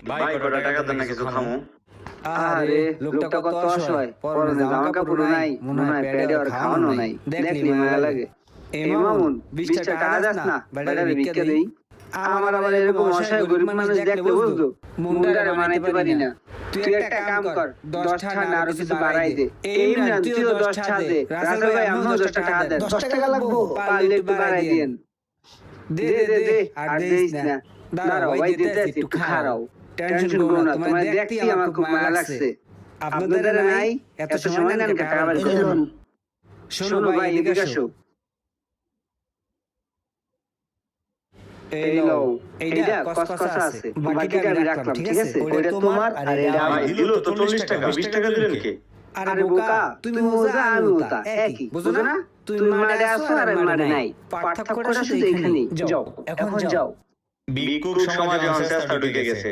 ভাই কটা টাকা দেন না কিছু খামু। আরে লোকটা কত অসহায়, পরনে জামা কাপড় নাই, মনে হয় পেটে আর খাওয়ানো নাই, দেখলি মায়া লাগে। এ মামুন 20 টাকা আদাস না, বেটারে ভিক্ষা দেই। আমার আবার এরকম অসহায় গরিব মানুষ দেখলে বুঝতো মুন্ডারে মানাইতে পারি না। তুই একটা কাম কর, 10 টাকা না আরো কিছু বাড়াই দে। ইমরান তুইও 10 টাকা দে, রাসেল ভাই আমিও 10 টাকা দেন। 10 টাকা লাগবো, পারলে একটু বাড়াই দিয়েন। দে দে দে, আর দেইস না। দাঁড়াও ভাই, দিতে আছি, একটু খাড়াও। টেনশন করো না, তোমার দেখতে আমার খুব মায়া লাগছে। আপনাদের নাই এত সময় নেন টাকা বের করুন। শোনো ভাই, এদিকে আসো। এই লও, এইটা কসকসা আছে, বাকিটা আমি রাখলাম, ঠিক আছে? ওইটা তোমার আর এটা আমার। ভাই দিল তো 40 টাকা, 20 টাকা দিলেন কে? আরে বোকা, তুমি ওজা আমি ওতা, একই, বুঝো না? তুমি মাঠে আসো আর আমি মাঠে নাই, পার্থক্যটা শুধু এখানেই। যাও, এখন যাও। ভিক্ষুক সমাজে অনসেস্টা ঢুকে গেছে।